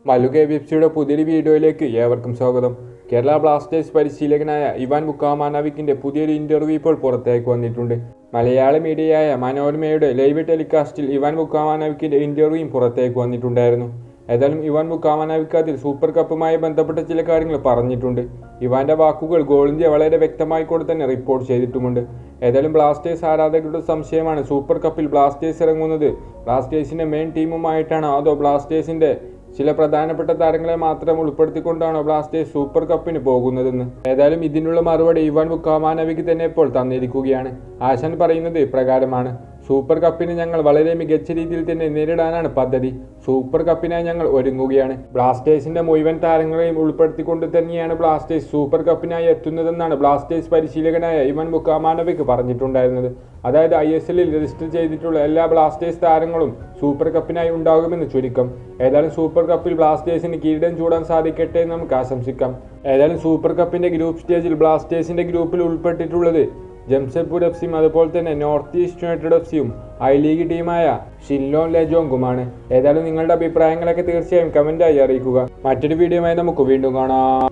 മല്ലു KBFCയുടെ പുതിയൊരു വീഡിയോയിലേക്ക് ഏവർക്കും സ്വാഗതം. കേരള ബ്ലാസ്റ്റേഴ്സ് പരിശീലകനായ ഇവാൻ ബുക്കാമാനോവിക്കിന്റെ പുതിയൊരു ഇന്റർവ്യൂ ഇപ്പോൾ പുറത്തേക്ക് വന്നിട്ടുണ്ട്. മലയാള മീഡിയയായ മനോരമയുടെ ലൈവ് ടെലികാസ്റ്റിൽ ഇവാൻ ബുക്കാമാനോവിക്കിന്റെ ഇന്റർവ്യൂയും പുറത്തേക്ക് വന്നിട്ടുണ്ടായിരുന്നു. ഏതായാലും ഇവാൻ ബുക്കാമാനോവിക്ക് അതിൽ സൂപ്പർ കപ്പുമായി ബന്ധപ്പെട്ട ചില കാര്യങ്ങൾ പറഞ്ഞിട്ടുണ്ട്. ഇവാന്റെ വാക്കുകൾ ഗോളിന്റെ വളരെ വ്യക്തമായി കൊണ്ട് തന്നെ റിപ്പോർട്ട് ചെയ്തിട്ടുമുണ്ട്. ഏതായാലും ബ്ലാസ്റ്റേഴ്സ് ആരാധകരുടെ സംശയമാണ്, സൂപ്പർ കപ്പിൽ ബ്ലാസ്റ്റേഴ്സ് ഇറങ്ങുന്നത് ബ്ലാസ്റ്റേഴ്സിന്റെ മെയിൻ ടീമുമായിട്ടാണോ അതോ ബ്ലാസ്റ്റേഴ്സിന്റെ ചില പ്രധാനപ്പെട്ട താരങ്ങളെ മാത്രം ഉൾപ്പെടുത്തിക്കൊണ്ടാണോ ബ്ലാസ്റ്റേഴ്സ് സൂപ്പർ കപ്പിന് പോകുന്നതെന്ന്. ഏതായാലും ഇതിനുള്ള മറുപടി ഇവാൻ ബുക്കാമാനോവിക്ക് തന്നെ ഇപ്പോൾ തന്നിരിക്കുകയാണ്. ആശാൻ പറയുന്നത് പ്രകാരമാണ്, സൂപ്പർ കപ്പിന് ഞങ്ങൾ വളരെ മികച്ച രീതിയിൽ തന്നെ നേരിടാനാണ് പദ്ധതി. സൂപ്പർ കപ്പിനായി ഞങ്ങൾ ഒരുങ്ങുകയാണ്. ബ്ലാസ്റ്റേഴ്സിന്റെ മുഴുവൻ താരങ്ങളെയും ഉൾപ്പെടുത്തിക്കൊണ്ട് തന്നെയാണ് ബ്ലാസ്റ്റേഴ്സ് സൂപ്പർ കപ്പിനായി എത്തുന്നതെന്നാണ് ബ്ലാസ്റ്റേഴ്സ് പരിശീലകനായ ഇവാൻ ബുക്കാമാനോവിക്ക് പറഞ്ഞിട്ടുണ്ടായിരുന്നത്. അതായത് ISL രജിസ്റ്റർ ചെയ്തിട്ടുള്ള എല്ലാ ബ്ലാസ്റ്റേഴ്സ് താരങ്ങളും സൂപ്പർ കപ്പിനായി ഉണ്ടാകുമെന്ന് ചുരുക്കം. ഏതായാലും സൂപ്പർ കപ്പിൽ ബ്ലാസ്റ്റേഴ്സിന് കിരീടം ചൂടാൻ സാധിക്കട്ടെ എന്ന് നമുക്ക് ആശംസിക്കാം. ഏതായാലും സൂപ്പർ കപ്പിന്റെ ഗ്രൂപ്പ് സ്റ്റേജിൽ ബ്ലാസ്റ്റേഴ്സിന്റെ ഗ്രൂപ്പിൽ ഉൾപ്പെട്ടിട്ടുള്ളത് ജംഷഡ്പൂർ FCയും അതുപോലെ തന്നെ നോർത്ത് ഈസ്റ്റ് യുണൈറ്റഡ് FCയും ഐ ലീഗ് ടീമായ ഷിൻലോൺ ലെജോങ്കുമാണ്. ഏതായാലും നിങ്ങളുടെ അഭിപ്രായങ്ങളൊക്കെ തീർച്ചയായും കമന്റായി അറിയിക്കുക. മറ്റൊരു വീഡിയോയുമായി നമുക്ക് വീണ്ടും കാണാം.